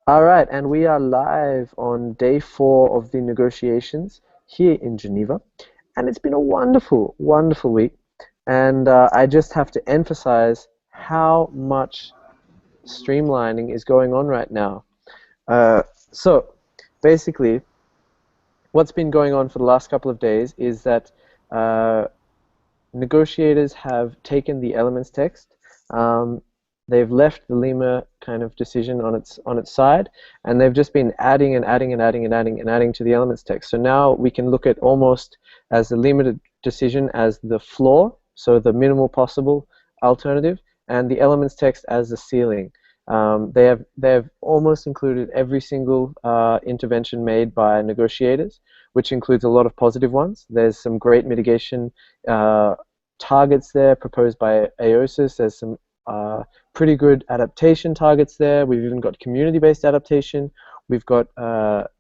All right, and we are live on day 4 of the negotiations here in Geneva. And it's been a wonderful, wonderful week. And I just have to emphasize how much streamlining is going on right now. Uh, so, basically, what's been going on for the last couple of days is that uh, negotiators have taken the elements text. Um, they've left the Lima kind of decision on its side, and they've just been adding and adding and adding and adding and adding to the elements text. So now we can look at almost as the Lima decision as the floor, so the minimal possible alternative, and the elements text as the ceiling. They have almost included every single intervention made by negotiators, which includes a lot of positive ones. There's some great mitigation uh, targets there proposed by AOSIS. There's some pretty good adaptation targets there. We've even got community-based adaptation. We've got,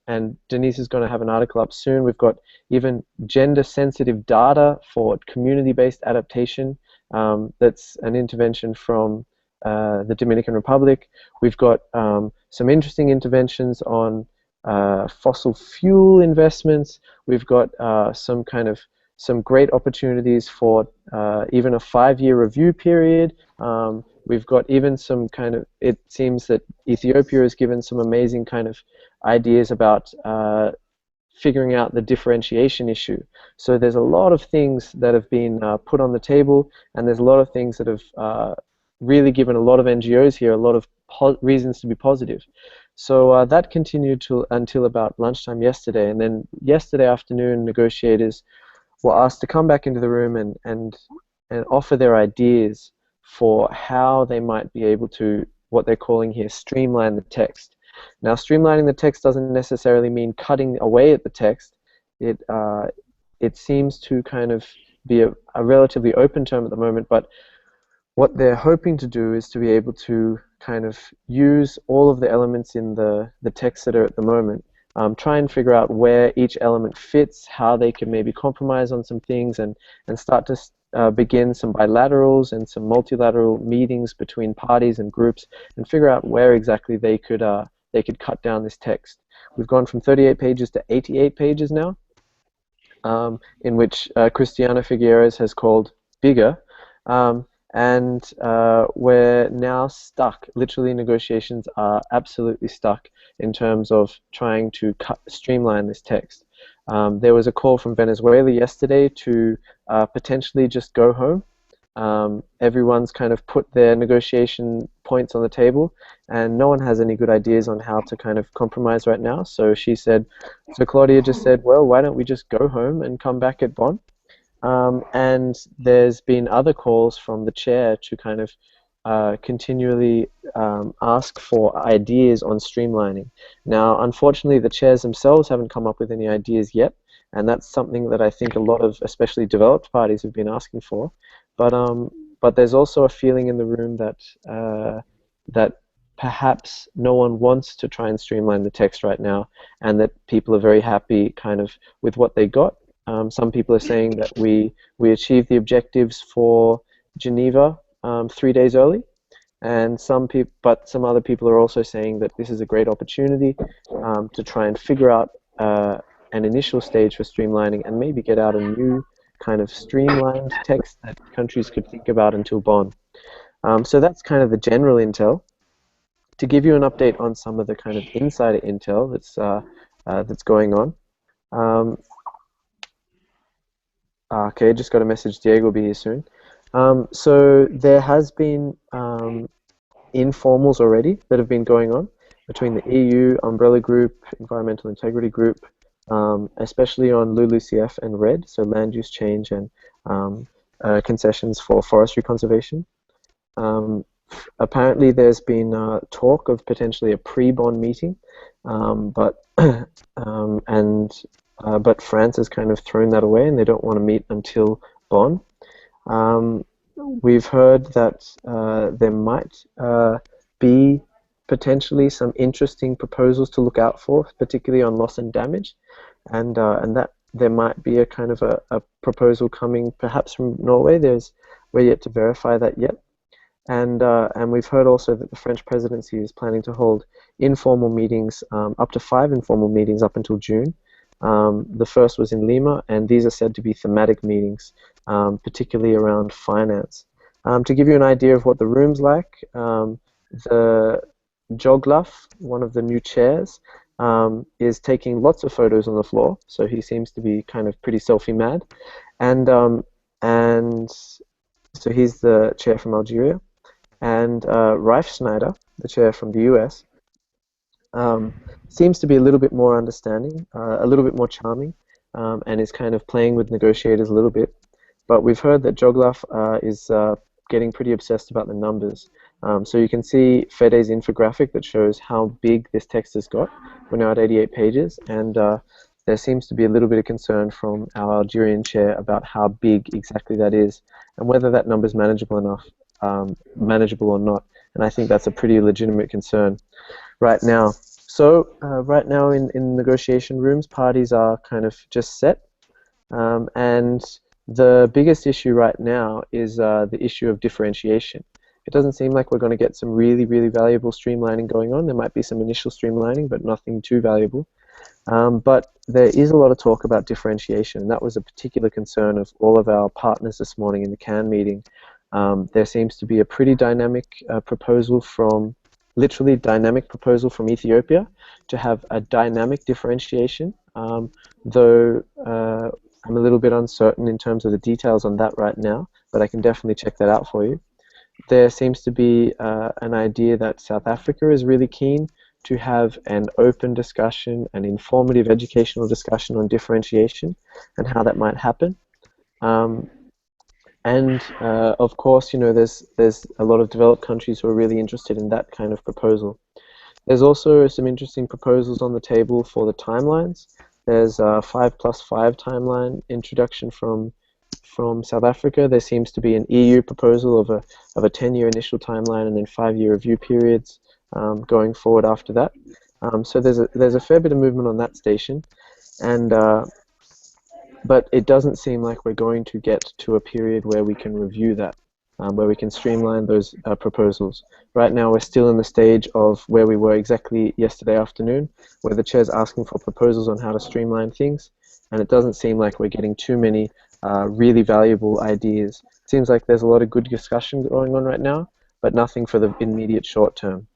and Denise is going to have an article up soon, we've got even gender-sensitive data for community-based adaptation. That's an intervention from the Dominican Republic. We've got some interesting interventions on fossil fuel investments. We've got some great opportunities for even a 5-year review period. We've got even some kind of, it seems that Ethiopia has given some amazing kind of ideas about figuring out the differentiation issue. So there's a lot of things that have been put on the table, and there's a lot of things that have really given a lot of NGOs here a lot of reasons to be positive. So that continued until about lunchtime yesterday, and then yesterday afternoon, negotiators were asked to come back into the room and offer their ideas for how they might be able to, what they're calling here, streamline the text. Now, streamlining the text doesn't necessarily mean cutting away at the text. It seems to kind of be a relatively open term at the moment, but what they're hoping to do is to be able to kind of use all of the elements in the text that are at the moment, try and figure out where each element fits, how they can maybe compromise on some things, and start to begin some bilaterals and some multilateral meetings between parties and groups, and figure out where exactly they could cut down this text. We've gone from 38 pages to 88 pages now, in which Cristiana Figueres has called bigger. And we're now stuck. Literally, negotiations are absolutely stuck in terms of trying to streamline this text. There was a call from Venezuela yesterday to potentially just go home. Everyone's kind of put their negotiation points on the table, and no one has any good ideas on how to kind of compromise right now. So Claudia just said, well, why don't we just go home and come back at Bonn? And there's been other calls from the chair to kind of continually ask for ideas on streamlining. Now, unfortunately, the chairs themselves haven't come up with any ideas yet, and that's something that I think a lot of, especially developed parties, have been asking for. But there's also a feeling in the room that perhaps no one wants to try and streamline the text right now, and that people are very happy kind of with what they got. Some people are saying that we achieved the objectives for Geneva 3 days early, and some other people are also saying that this is a great opportunity to try and figure out an initial stage for streamlining and maybe get out a new kind of streamlined text that countries could think about until Bonn. So that's kind of the general intel. To give you an update on some of the kind of insider intel that's going on. Okay, just got a message. Diego will be here soon. So there has been informals already that have been going on between the EU, Umbrella Group, Environmental Integrity Group, especially on LULUCF and RED, so land use change and concessions for forestry conservation. Apparently there's been talk of potentially a pre-Bonn meeting, but France has kind of thrown that away, and they don't want to meet until Bonn. We've heard that there might be potentially some interesting proposals to look out for, particularly on loss and damage, and that there might be a kind of a proposal coming perhaps from Norway. We're yet to verify that yet. And we've heard also that the French presidency is planning to hold informal meetings, up to 5 informal meetings up until June. The first was in Lima, and these are said to be thematic meetings, particularly around finance. To give you an idea of what the room's like, the Joglaf, one of the new chairs, is taking lots of photos on the floor, so he seems to be kind of pretty selfie mad. And so he's the chair from Algeria. And Reif Schneider, the chair from the US, um, seems to be a little bit more understanding, a little bit more charming, and is kind of playing with negotiators a little bit. But we've heard that Joglaf is getting pretty obsessed about the numbers. So you can see Fede's infographic that shows how big this text has got. We're now at 88 pages, and there seems to be a little bit of concern from our Algerian chair about how big exactly that is, and whether that number is manageable enough, manageable or not. And I think that's a pretty legitimate concern right now. So right now in negotiation rooms, parties are kind of just set, and the biggest issue right now is the issue of differentiation. It doesn't seem like we're going to get some really, really valuable streamlining going on. There might be some initial streamlining, but nothing too valuable. But there is a lot of talk about differentiation, and that was a particular concern of all of our partners this morning in the CAN meeting. There seems to be a pretty dynamic proposal from, literally dynamic proposal from Ethiopia to have a dynamic differentiation, though I'm a little bit uncertain in terms of the details on that right now, but I can definitely check that out for you. There seems to be an idea that South Africa is really keen to have an open discussion, an informative educational discussion on differentiation and how that might happen. Of course, you know, there's a lot of developed countries who are really interested in that kind of proposal. There's also some interesting proposals on the table for the timelines. There's a 5+5 timeline introduction from South Africa. There seems to be an EU proposal of a 10-year initial timeline and then 5-year review periods going forward after that. So there's a fair bit of movement on that station, and but it doesn't seem like we're going to get to a period where we can review that, where we can streamline those proposals. Right now we're still in the stage of where we were exactly yesterday afternoon, where the chair's asking for proposals on how to streamline things, and it doesn't seem like we're getting too many really valuable ideas. It seems like there's a lot of good discussion going on right now, but nothing for the immediate short term.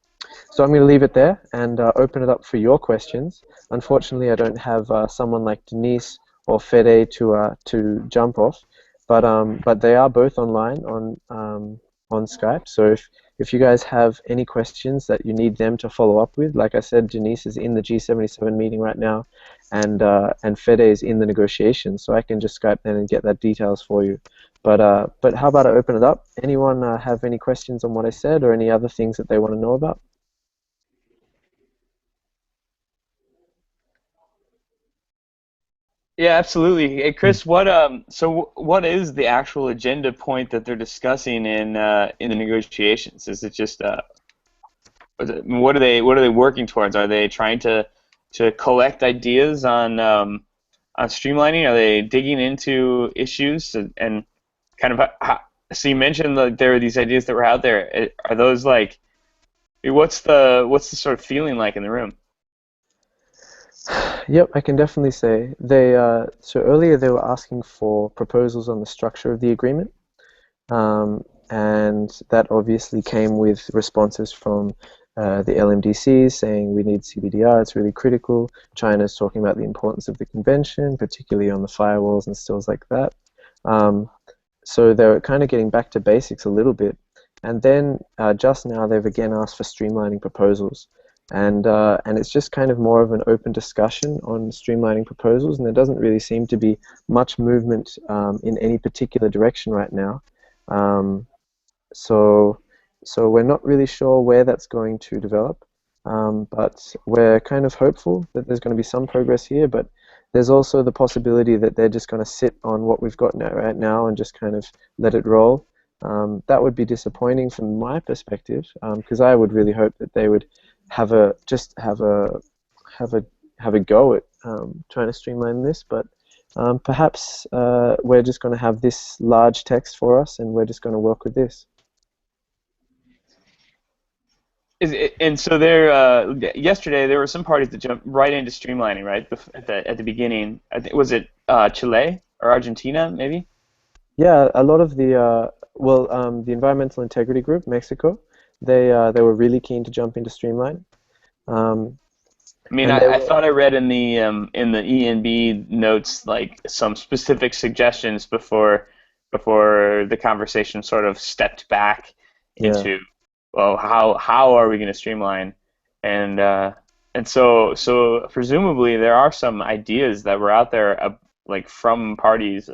So I'm going to leave it there and open it up for your questions. Unfortunately, I don't have someone like Denise or Fede to jump off, but they are both online on Skype. So if you guys have any questions that you need them to follow up with, like I said, Denise is in the G77 meeting right now, and Fede is in the negotiations. So I can just Skype them and get that details for you. But how about I open it up? Anyone have any questions on what I said or any other things that they want to know about? Yeah, absolutely. Hey, Chris, what is the actual agenda point that they're discussing in the negotiations? Is it just what are they working towards? Are they trying to collect ideas on streamlining? Are they digging into issues and kind of so you mentioned that there were these ideas that were out there. Are those like what's the sort of feeling like in the room? Yep, I can definitely say they. So earlier they were asking for proposals on the structure of the agreement, and that obviously came with responses from the LMDCs saying we need CBDR, it's really critical. China's talking about the importance of the convention, particularly on the firewalls and stills like that. Um, so they're kind of getting back to basics a little bit. And then just now they've again asked for streamlining proposals. And it's just kind of more of an open discussion on streamlining proposals, and there doesn't really seem to be much movement in any particular direction right now. Um, so, so we're not really sure where that's going to develop, but we're kind of hopeful that there's going to be some progress here, but there's also the possibility that they're just going to sit on what we've got now, right now and just kind of let it roll. That would be disappointing from my perspective, because I would really hope that they would have a just have a have a go at trying to streamline this, but perhaps we're just going to have this large text for us, and we're just going to work with this. And so there, yesterday there were some parties that jumped right into streamlining, right? At the beginning, I think was it Chile or Argentina, maybe? Yeah, a lot of the Environmental Integrity Group, Mexico, they were really keen to jump into Streamline, um, I mean, and I, they I were, thought I read in the ENB notes like some specific suggestions before the conversation sort of stepped back yeah. into, well, how are we going to streamline, and uh, and so presumably there are some ideas that were out there like from parties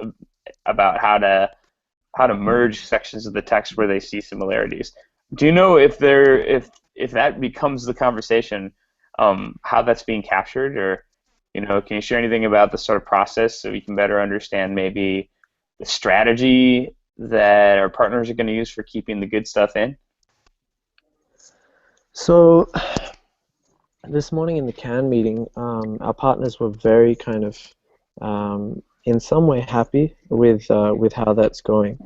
about how to merge sections of the text where they see similarities. Do you know if that becomes the conversation, how that's being captured, or can you share anything about the sort of process so we can better understand maybe the strategy that our partners are going to use for keeping the good stuff in? So this morning in the CAN meeting, our partners were very kind of, in some way, happy with how that's going.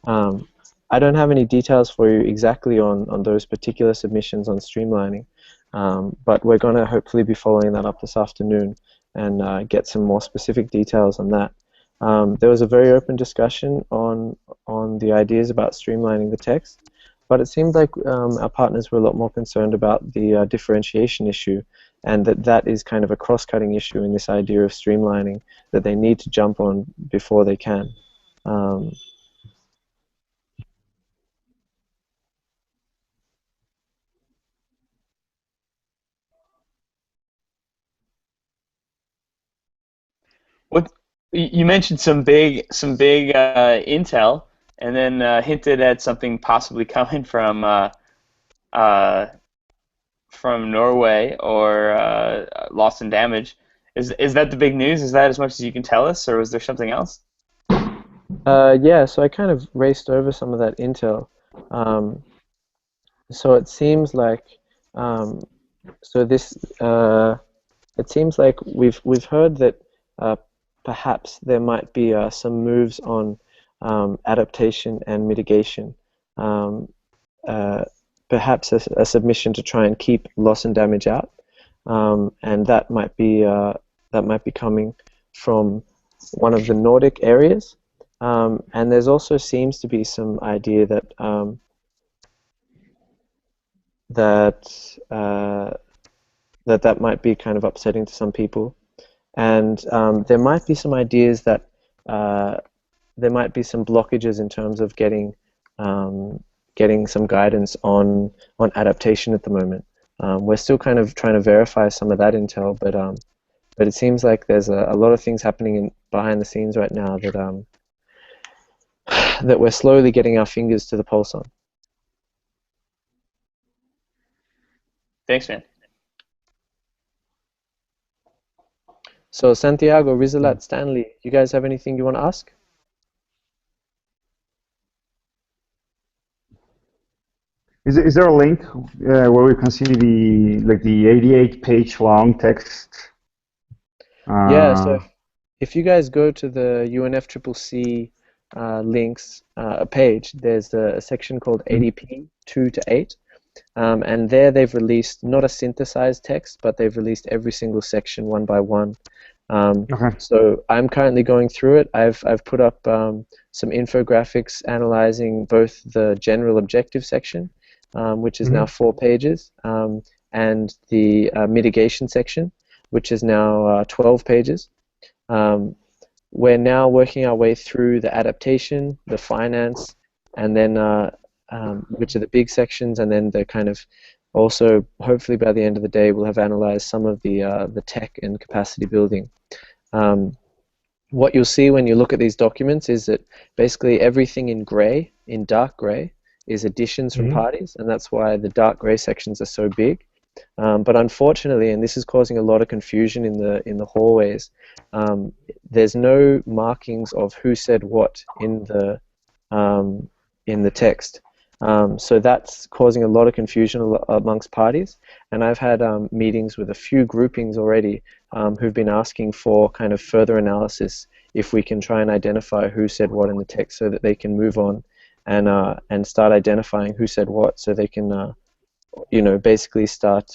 Um, I don't have any details for you exactly on those particular submissions on streamlining, but we're going to hopefully be following that up this afternoon and get some more specific details on that. There was a very open discussion on the ideas about streamlining the text, but it seemed like our partners were a lot more concerned about the differentiation issue, and that is kind of a cross-cutting issue in this idea of streamlining that they need to jump on before they can. Um, What you mentioned some big intel, and then hinted at something possibly coming uh, from Norway or loss and damage. Is that the big news? Is that as much as you can tell us, or was there something else? yeah, so I kind of raced over some of that intel. Um, so it seems like um, so this it seems like we've heard that uh, perhaps there might be some moves on adaptation and mitigation. Um, uh, Perhaps a submission to try and keep loss and damage out, and that might be coming from one of the Nordic areas. And there's also seems to be some idea that uh, that might be kind of upsetting to some people, and there might be some ideas that uh, there might be some blockages in terms of um, getting some guidance on adaptation at the moment. We're still kind of trying to verify some of that intel, but it seems like there's a lot of things happening behind the scenes right now that we're slowly getting our fingers to the pulse on. Thanks, man. So Santiago, Rizalat, Stanley, you guys have anything you want to ask? Is there a link where we can see the 88 page long text? Yeah, so Uh, if you guys go to the UNFCCC links page, there's a section called mhm. ADP 2 to 8. And there they've released not a synthesized text, but they've released every single section one by one. Um, Okay. so I'm currently going through it. I've put up some infographics analyzing both the general objective section, which is now Hmm. 4 pages, and the mitigation section, which is now 12 pages. Um, we're now working our way through the adaptation, the finance, and then which are the big sections, and then the kind of also hopefully by the end of the day we'll have analyzed some of the tech and capacity building. Um, what you'll see when you look at these documents is that basically everything in gray, in dark gray, is additions from Hmm. parties, and that's why the dark gray sections are so big. But unfortunately, and this is causing a lot of confusion in the hallways, there's no markings of who said what um, in the text. So that's causing a lot of confusion amongst parties. And I've had meetings with a few groupings already who've been asking for kind of further analysis if we can try and identify who said what in the text so that they can move on and start identifying who said what so they can basically start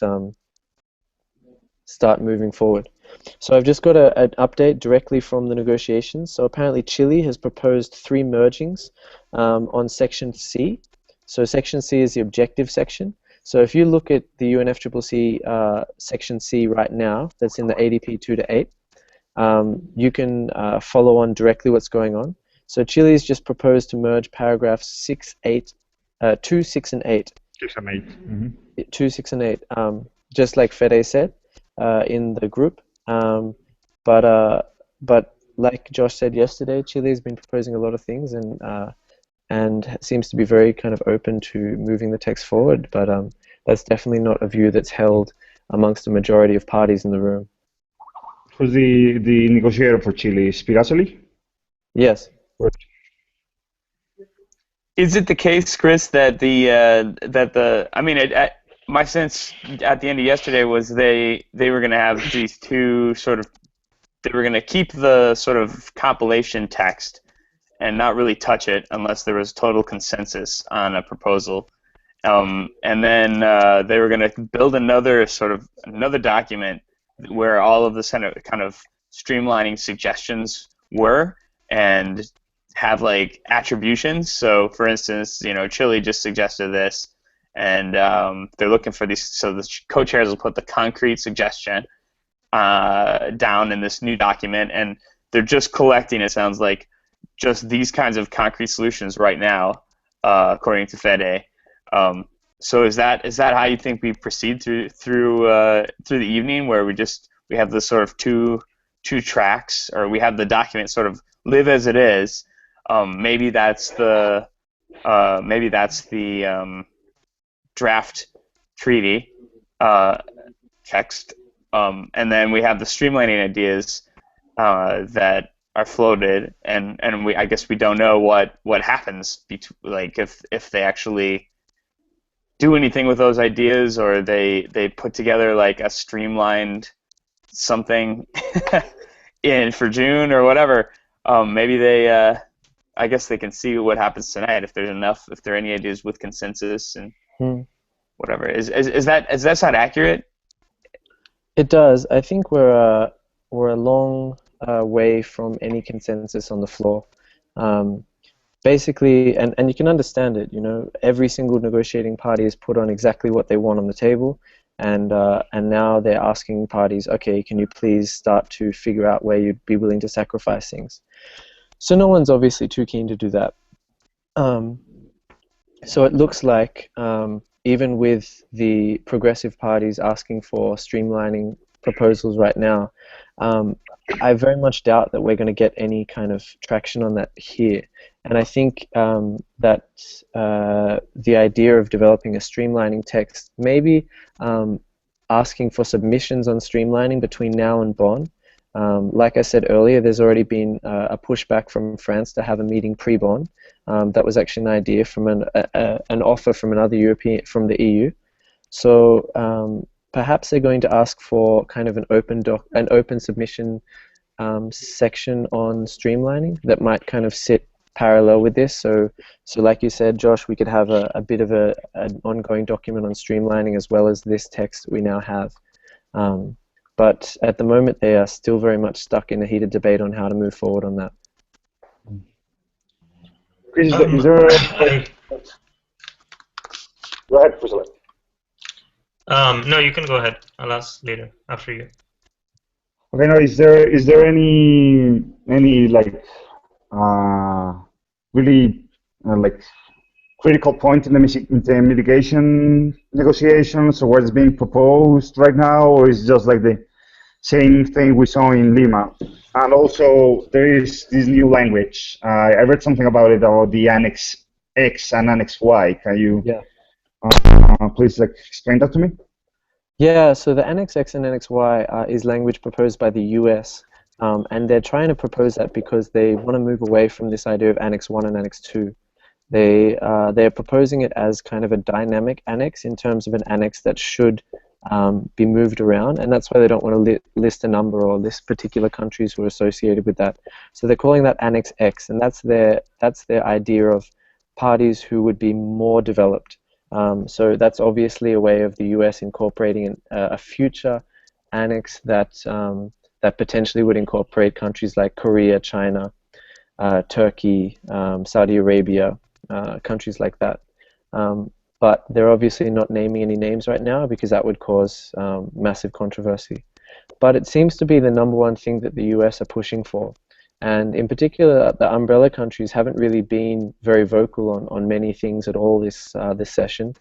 moving forward. So I've just got an update directly from the negotiations. So apparently Chile has proposed 3 mergings on Section C. So Section C is the objective section. So if you look at the UNFCCC Section C right now, that's in the ADP 2 to 8, you can follow on directly what's going on. So Chile has just proposed to merge paragraphs 6, 8, 2, 6, and 8. 6 and 8. Mm-hmm. 2, 6, and 8, just like Fede said in the group. But like Josh said yesterday, Chile has been proposing a lot of things and seems to be very kind of open to moving the text forward. But that's definitely not a view that's held amongst the majority of parties in the room. Who's the negotiator for Chile? Spirazzoli? Yes. Is it the case, Chris, that my sense at the end of yesterday was they were going to have these two they were going to keep the sort of compilation text and not really touch it unless there was total consensus on a proposal. And then they were going to build another document where all of the kind of streamlining suggestions were, and have like attributions. So for instance, Chile just suggested this, and they're looking for these. So the co-chairs will put the concrete suggestion down in this new document, and they're just collecting, it sounds like, just these kinds of concrete solutions right now, according to Fede. So is that how you think we proceed through the evening, where we have this sort of two tracks, or we have the document sort of live as it is? Maybe that's the draft treaty text, and then we have the streamlining ideas that are floated, and I guess we don't know what happens like if they actually do anything with those ideas, or they put together like a streamlined something in for June or whatever. Maybe they I guess they can see what happens tonight, if there are any ideas with consensus and whatever. Is that sound accurate? It does. I think we're a long way from any consensus on the floor. Basically, and you can understand it. Every single negotiating party has put on exactly what they want on the table, and now they're asking parties, okay, can you please start to figure out where you'd be willing to sacrifice things? So no one's obviously too keen to do that. So it looks like even with the progressive parties asking for streamlining proposals right now, I very much doubt that we're going to get any kind of traction on that here. And I think that the idea of developing a streamlining text, maybe asking for submissions on streamlining between now and Bonn. Like I said earlier, there's already been a pushback from France to have a meeting pre-Bonn. That was actually an idea from an offer from from the EU. So perhaps they're going to ask for kind of an open submission section on streamlining that might kind of sit parallel with this. So like you said, Josh, we could have a bit of an ongoing document on streamlining as well as this text that we now have. But at the moment, they are still very much stuck in a heated debate on how to move forward on that. Is there Go ahead, Priscilla. No, you can go ahead. I'll ask later, after you. Okay, now is there any like really like critical point in the mitigation negotiations, or what is being proposed right now, or is it just like the same thing we saw in Lima? And also, there is this new language. I read something about it, about the Annex X and Annex Y. Can you please explain that to me? Yeah, so the Annex X and Annex Y is language proposed by the US, and they're trying to propose that because they want to move away from this idea of Annex 1 and Annex 2. They're proposing it as kind of a dynamic annex, in terms of an annex that should be moved around, and that's why they don't want to list a number or list particular countries who are associated with that. So they're calling that Annex X, and that's their idea of parties who would be more developed. So that's obviously a way of the US incorporating a future annex that that potentially would incorporate countries like Korea, China, Turkey, Saudi Arabia, countries like that. But they're obviously not naming any names right now because that would cause massive controversy. But it seems to be the number one thing that the US are pushing for. And in particular, the umbrella countries haven't really been very vocal on many things at all this session.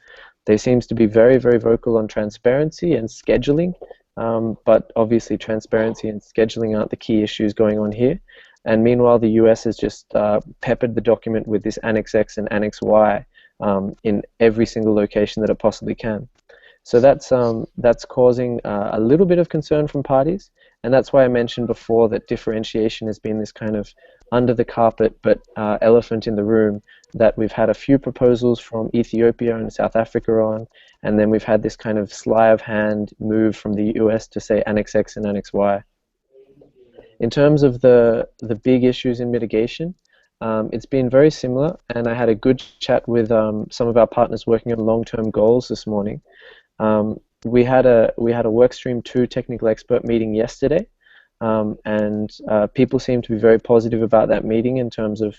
They seems to be very, very vocal on transparency and scheduling, but obviously transparency and scheduling aren't the key issues going on here. And meanwhile, the US has just peppered the document with this Annex X and Annex Y in every single location that it possibly can. So that's causing a little bit of concern from parties, and that's why I mentioned before that differentiation has been this kind of under the carpet but elephant in the room, that we've had a few proposals from Ethiopia and South Africa on, and then we've had this kind of sleight of hand move from the US to say Annex X and Annex Y. In terms of the big issues in mitigation, it's been very similar, and I had a good chat with some of our partners working on long-term goals this morning. We had a Workstream 2 technical expert meeting yesterday, and people seem to be very positive about that meeting in terms of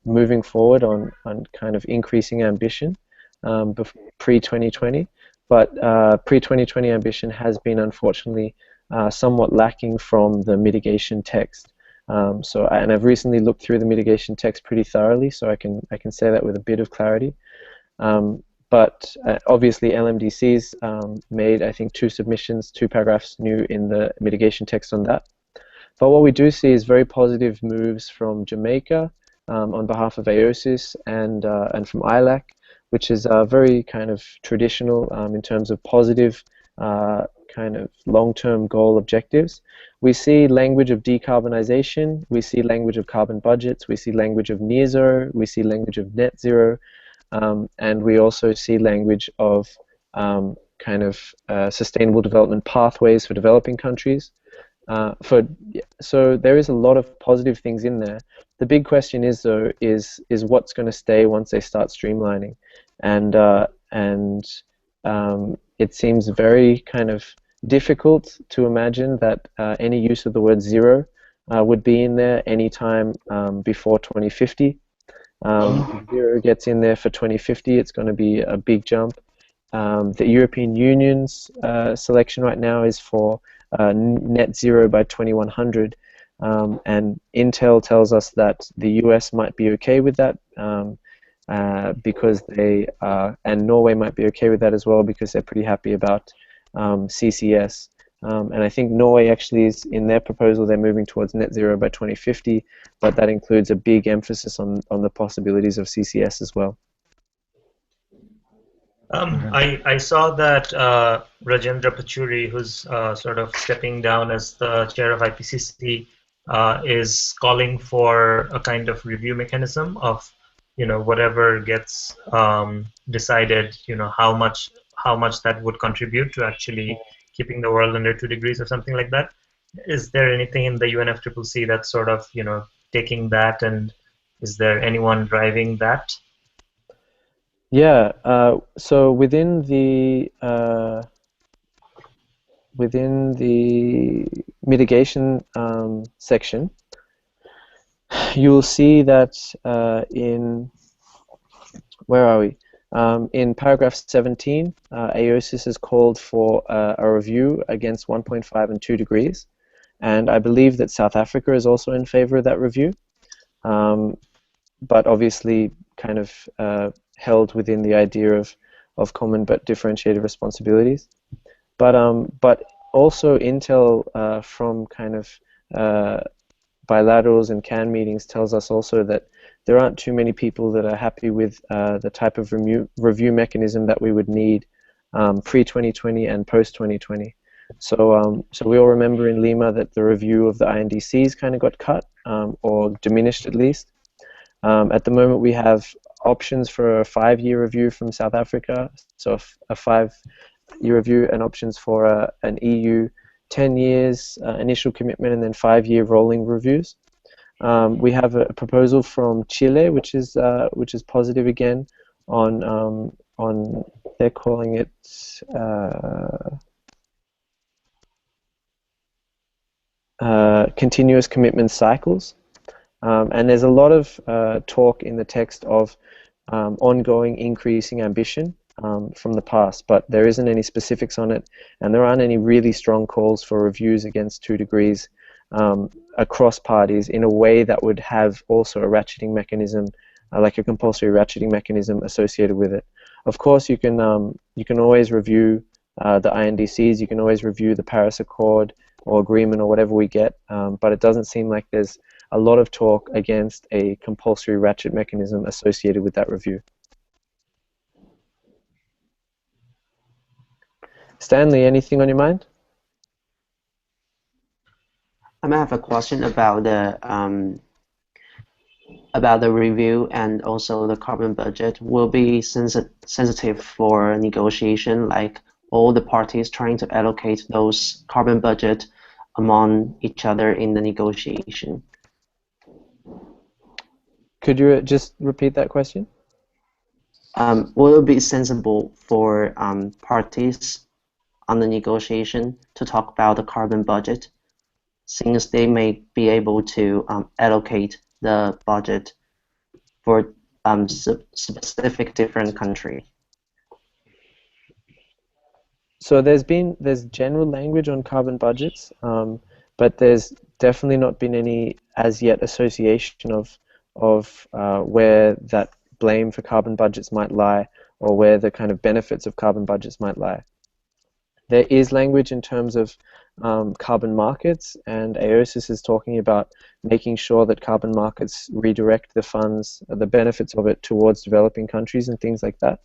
moving forward on kind of increasing ambition pre-2020. But pre-2020 ambition has been unfortunately somewhat lacking from the mitigation text. And I've recently looked through the mitigation text pretty thoroughly, so I can say that with a bit of clarity. But obviously LMDC's made, I think, 2 submissions, 2 paragraphs new in the mitigation text on that. But what we do see is very positive moves from Jamaica on behalf of AOSIS and from ILAC, which is very kind of traditional in terms of positive kind of long-term goal objectives. We see language of decarbonization, we see language of carbon budgets, we see language of near zero, we see language of net zero, and we also see language of kind of sustainable development pathways for developing countries. So there is a lot of positive things in there. The big question is, though, is what's going to stay once they start streamlining, and it seems very kind of difficult to imagine that any use of the word zero would be in there anytime before 2050. If zero gets in there for 2050, it's going to be a big jump. The European Union's selection right now is for net zero by 2100, and Intel tells us that the US might be okay with that because they and Norway might be okay with that as well because they're pretty happy about CCS. And I think Norway actually is, in their proposal, they're moving towards net zero by 2050, but that includes a big emphasis on the possibilities of CCS as well. I saw that Rajendra Pachuri, who's sort of stepping down as the chair of IPCC, is calling for a kind of review mechanism of, whatever gets decided, how much that would contribute to actually keeping the world under 2 degrees or something like that. Is there anything in the UNFCCC that's sort of, taking that, and is there anyone driving that? Yeah, so within the mitigation section, you'll see that where are we? In paragraph 17, AOSIS has called for a review against 1.5 and 2 degrees, and I believe that South Africa is also in favor of that review, but obviously kind of held within the idea of common but differentiated responsibilities. But also Intel from kind of bilaterals and CAN meetings tells us also that there aren't too many people that are happy with the type of review mechanism that we would need pre-2020 and post-2020. So we all remember in Lima that the review of the INDCs kind of got cut or diminished at least. At the moment we have options for a 5-year review from South Africa, so a 5-year review, and options for an EU 10 years initial commitment and then 5-year rolling reviews. We have a proposal from Chile, which is positive again on on, they're calling it continuous commitment cycles. And there's a lot of talk in the text of ongoing increasing ambition from the past, but there isn't any specifics on it, and there aren't any really strong calls for reviews against 2 degrees across parties in a way that would have also a ratcheting mechanism, like a compulsory ratcheting mechanism associated with it. Of course, you can always review the INDCs, you can always review the Paris Accord or agreement or whatever we get, but it doesn't seem like there's a lot of talk against a compulsory ratchet mechanism associated with that review. Stanley, anything on your mind? I might have a question about the review and also the carbon budget. Will be sensitive for negotiation, like all the parties trying to allocate those carbon budget among each other in the negotiation. Could you just repeat that question? Will it be sensible for parties on the negotiation to talk about the carbon budget, since they may be able to allocate the budget for specific different country? So there's general language on carbon budgets, but there's definitely not been any as yet association of where that blame for carbon budgets might lie, or where the kind of benefits of carbon budgets might lie. There is language in terms of carbon markets, and AOSIS is talking about making sure that carbon markets redirect the funds, the benefits of it, towards developing countries and things like that.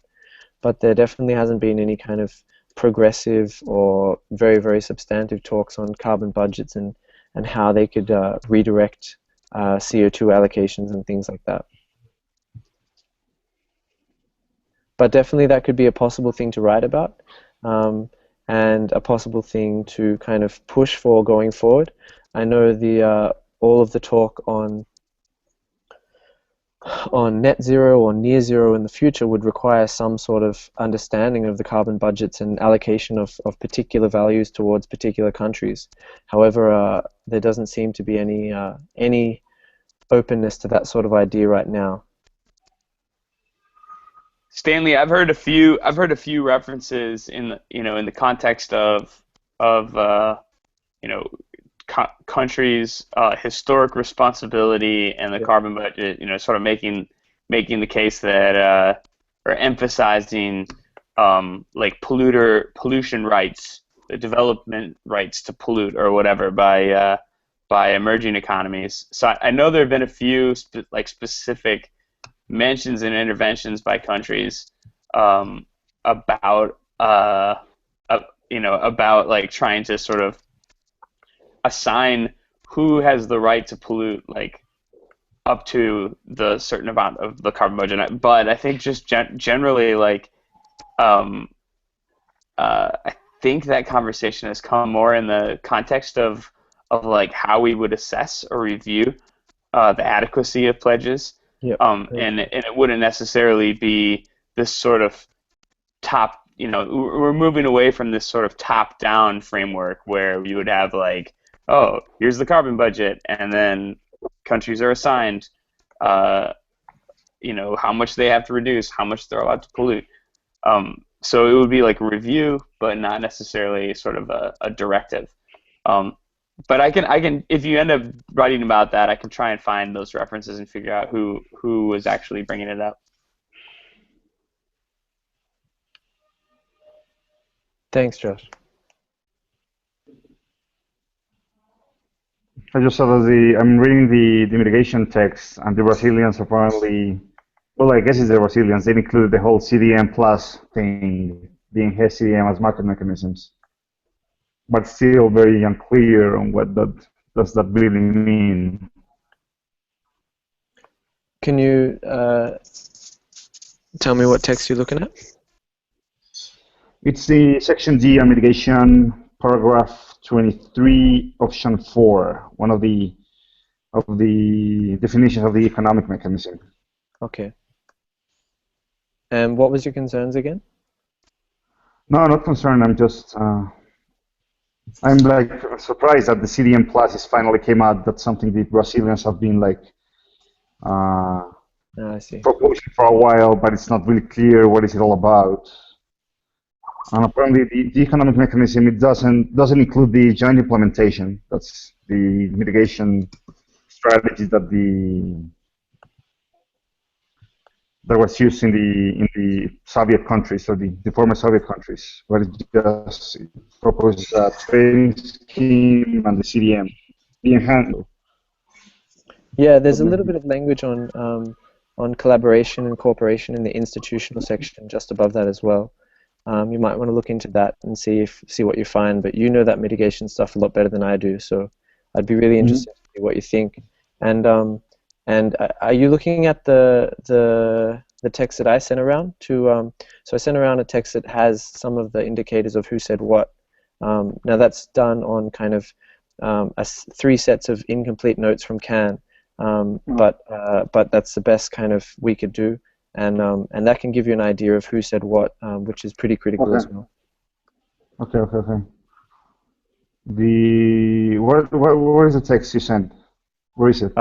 But there definitely hasn't been any kind of progressive or very, very substantive talks on carbon budgets and how they could redirect CO2 allocations and things like that. But definitely that could be a possible thing to write about, and a possible thing to kind of push for going forward. I know the all of the talk on net zero or near zero in the future would require some sort of understanding of the carbon budgets and allocation of particular values towards particular countries. However, there doesn't seem to be any openness to that sort of idea right now. Stanley, I've heard a few references in the context of countries' historic responsibility and the carbon budget. Sort of making the case that or emphasizing like pollution rights, the development rights to pollute or whatever by emerging economies. So I know there have been a few specific mentions and interventions by countries about like trying to sort of assign who has the right to pollute, like up to the certain amount of the carbon budget. But I think just generally, like I think that conversation has come more in the context of like how we would assess or review the adequacy of pledges. Yep. And it wouldn't necessarily be this sort of top, we're moving away from this sort of top-down framework where you would have like, oh, here's the carbon budget, and then countries are assigned, how much they have to reduce, how much they're allowed to pollute. So it would be like a review, but not necessarily sort of a directive. But I can, if you end up writing about that, I can try and find those references and figure out who was actually bringing it up. Thanks, Josh. I just saw that I'm reading the mitigation text, and the Brazilians apparently, well, I guess it's the Brazilians, they included the whole CDM plus thing, the enhanced CDM as market mechanisms, but still very unclear on what does that really mean. Can you tell me what text you're looking at? It's the section D on mitigation, paragraph 23, option 4, one of the definitions of the economic mechanism. Okay. And what was your concerns again? No, not concerned. I'm just I'm like surprised that the CDM Plus is finally came out. That's something the Brazilians have been like uh, I see. proposing for a while, but it's not really clear what is it all about. And apparently, the economic mechanism it doesn't include the joint implementation. That's the mitigation strategy that was used in the Soviet countries or the former Soviet countries, where it just proposes a trading scheme and the CDM, the enhanced. Yeah, there's a little bit of language on collaboration and cooperation in the institutional section just above that as well. You might want to look into that and see what you find. But you know that mitigation stuff a lot better than I do, so I'd be really interested to see what you think. And are you looking at the text that I sent around to? So I sent around a text that has some of the indicators of who said what. Now that's done on kind of 3 sets of incomplete notes from Can. But that's the best kind of we could do, and that can give you an idea of who said what, which is pretty critical as well. Okay. Where is the text you sent? Where is it?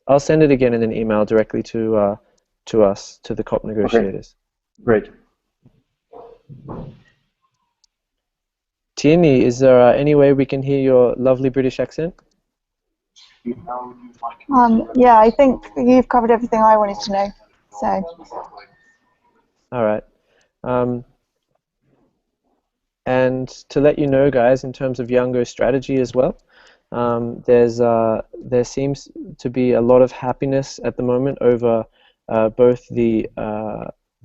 I'll send it again in an email directly to us, to the COP negotiators. Great. Tierney, is there any way we can hear your lovely British accent? Yeah, I think you've covered everything I wanted to know. So. All right. And to let you know, guys, in terms of Yango's strategy as well, there seems to be a lot of happiness at the moment over both the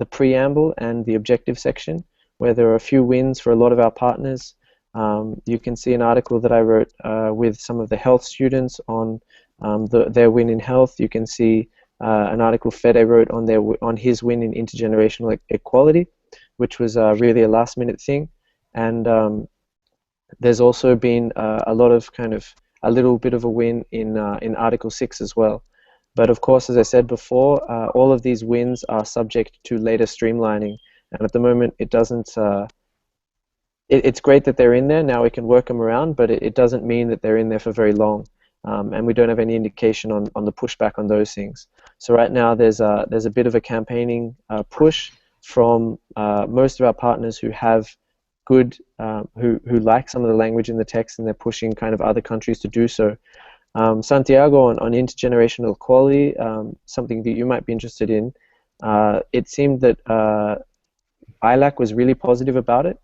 preamble and the objective section, where there are a few wins for a lot of our partners. You can see an article that I wrote with some of the health students on their win in health. You can see an article Fede wrote on his win in intergenerational equality, which was really a last-minute thing. And there's also been a lot of a little bit of a win in Article 6 as well. But of course, as I said before, all of these wins are subject to later streamlining. And at the moment, it doesn't. It's great that they're in there. Now we can work them around, but it doesn't mean that they're in there for very long. And we don't have any indication on the pushback on those things. So right now, there's a bit of a campaigning push from most of our partners who have good, who like some of the language in the text, and they're pushing kind of other countries to do so. Santiago, on intergenerational equality, something that you might be interested in, it seemed that ILAC was really positive about it,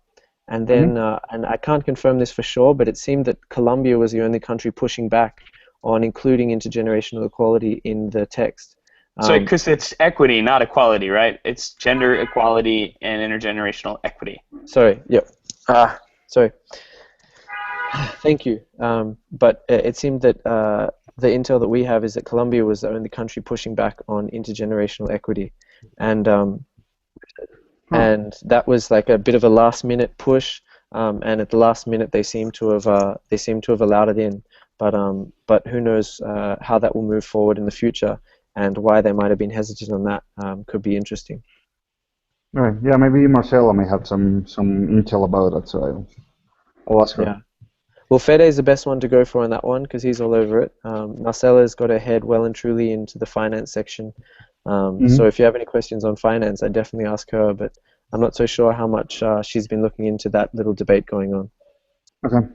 and then, and I can't confirm this for sure, but it seemed that Colombia was the only country pushing back on including intergenerational equality in the text. So, because it's equity, not equality, right? It's gender equality and intergenerational equity. Sorry, yep. Sorry. Thank you. But it seemed that the intel that we have is that Colombia was the only country pushing back on intergenerational equity, and that was like a bit of a last-minute push. And at the last minute, they seem to have allowed it in. But who knows how that will move forward in the future, and why they might have been hesitant on that could be interesting. Right. Yeah, maybe Marcela may have some intel about it, so I'll ask her. Yeah. Well, Fede is the best one to go for on that one because he's all over it. Marcela's got her head well and truly into the finance section. So if you have any questions on finance, I'd definitely ask her, but I'm not so sure how much she's been looking into that little debate going on. Okay.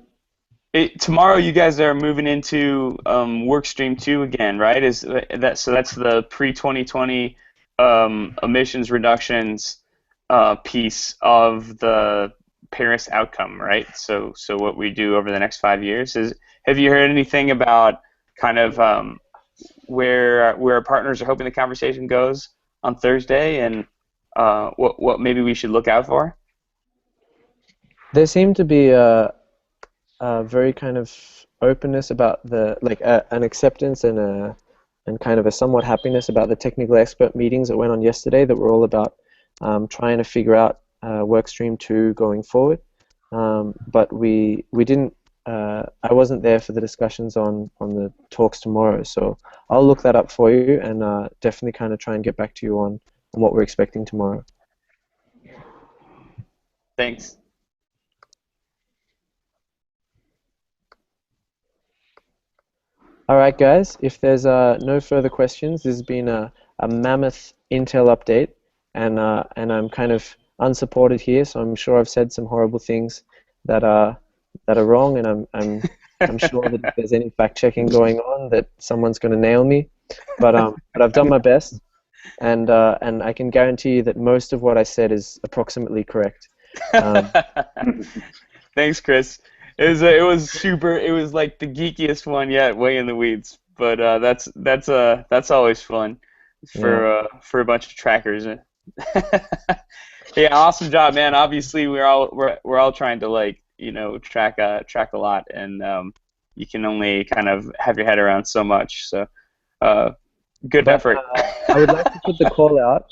Tomorrow you guys are moving into workstream 2 again, right? So that's the pre-2020 emissions reductions piece of the Paris outcome, right? So what we do over the next 5 years is. Have you heard anything about kind of where our partners are hoping the conversation goes on Thursday, and what maybe we should look out for? There seemed to be a very kind of openness about an acceptance and kind of a somewhat happiness about the technical expert meetings that went on yesterday that were all about trying to figure out workstream 2 going forward. But we didn't. I wasn't there for the discussions on the talks tomorrow, so I'll look that up for you and definitely kind of try and get back to you on what we're expecting tomorrow. Thanks. All right, guys. If there's no further questions, this has been a mammoth Intel update, and I'm kind of unsupported here, so I'm sure I've said some horrible things that are wrong, and I'm sure that if there's any fact checking going on, that someone's going to nail me. But I've done my best, and I can guarantee you that most of what I said is approximately correct. Thanks, Chris. It was super. It was like the geekiest one yet, way in the weeds. But that's always fun for a bunch of trackers. Yeah, awesome job, man. Obviously, we're all trying to track a lot, and you can only kind of have your head around so much. So, good effort. I would like to put the call out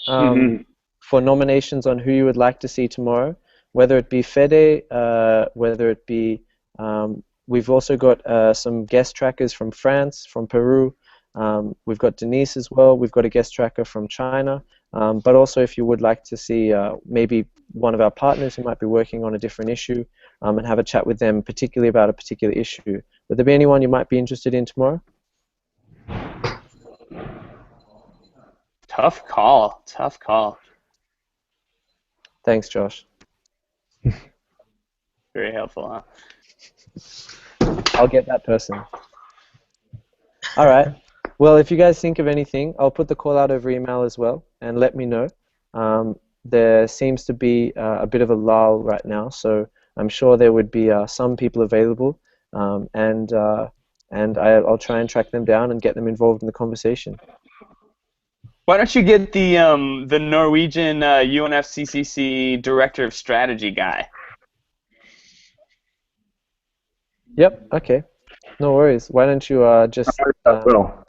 for nominations on who you would like to see tomorrow, whether it be Fede, whether it be we've also got some guest trackers from France, from Peru. We've got Denise as well. We've got a guest tracker from China. But also, if you would like to see maybe one of our partners who might be working on a different issue and have a chat with them, particularly about a particular issue, would there be anyone you might be interested in tomorrow? Tough call. Tough call. Thanks, Josh. Very helpful, huh? I'll get that person. All right. Well, if you guys think of anything, I'll put the call out over email as well, and let me know. There seems to be a bit of a lull right now, so I'm sure there would be some people available, and I'll try and track them down and get them involved in the conversation. Why don't you get the Norwegian UNFCCC Director of Strategy guy? Yep. Okay. No worries. Why don't you just? Well,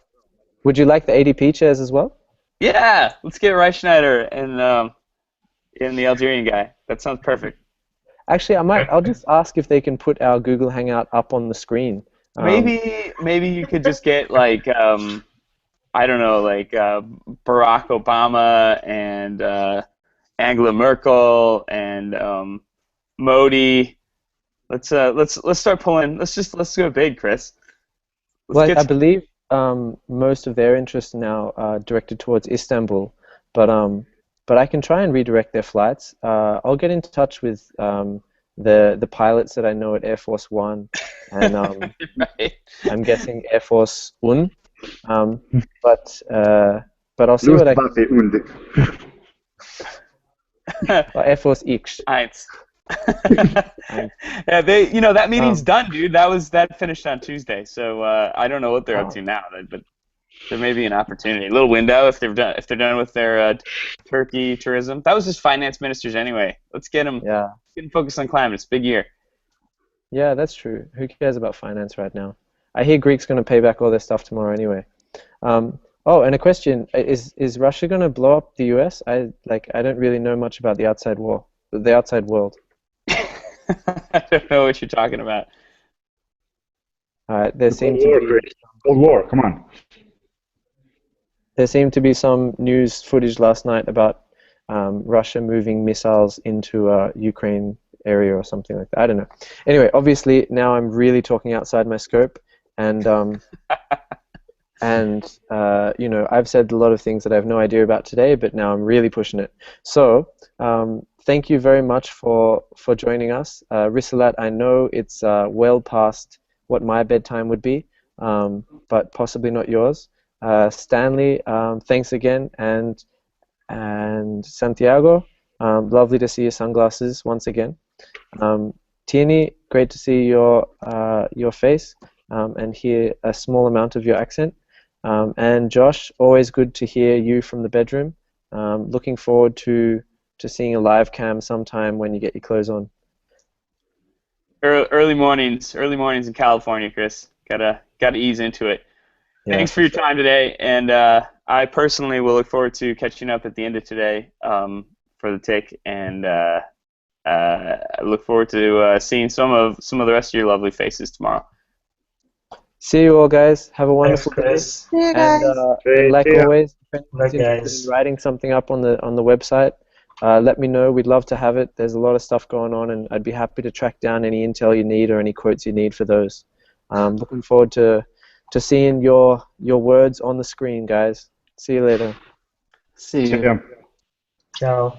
Would you like the ADP chairs as well? Yeah, let's get Reichschneider and the Algerian guy. That sounds perfect. Actually, I'll just ask if they can put our Google Hangout up on the screen. Maybe you could just get like I don't know, like Barack Obama and Angela Merkel and Modi. Let's start pulling. Let's go big, Chris. I believe most of their interests now are directed towards Istanbul, but I can try and redirect their flights. I'll get in touch with the pilots that I know at Air Force One, and right. I'm guessing Air Force Un, but I'll see what I can. Air Force X. Eins. Yeah, that meeting's done, dude. That finished on Tuesday, so I don't know what they're up to now, but there may be an opportunity, a little window if they're done with their Turkey tourism. That was just finance ministers anyway. Let's get them. Yeah. Get them focused on climate. It's a big year. Yeah, that's true. Who cares about finance right now? I hear Greek's going to pay back all their stuff tomorrow anyway. Oh, and a question: Is Russia going to blow up the U.S.? I don't really know much about the outside world. I don't know what you're talking about. All right, there seemed to be Cold War, come on. There seemed to be some news footage last night about Russia moving missiles into a Ukraine area or something like that. I don't know. Anyway, obviously now I'm really talking outside my scope, and I've said a lot of things that I have no idea about today, but now I'm really pushing it. So thank you very much for joining us. Risalat, I know it's well past what my bedtime would be, but possibly not yours. Stanley, thanks again, and Santiago, lovely to see your sunglasses once again. Tierney, great to see your face and hear a small amount of your accent. And Josh, always good to hear you from the bedroom. Looking forward to seeing a live cam sometime when you get your clothes on. Early mornings in California, Chris. Gotta ease into it. Yeah, Thanks for your time today, and I personally will look forward to catching up at the end of today for the tick, and I look forward to seeing some of the rest of your lovely faces tomorrow. See you all, guys. Have a wonderful day. See you guys. And like always, if anyone's Bye, interested guys. in writing something up on the website, let me know. We'd love to have it. There's a lot of stuff going on, and I'd be happy to track down any intel you need or any quotes you need for those. Looking forward to seeing your words on the screen, guys. See you later. See you. Yeah. Ciao.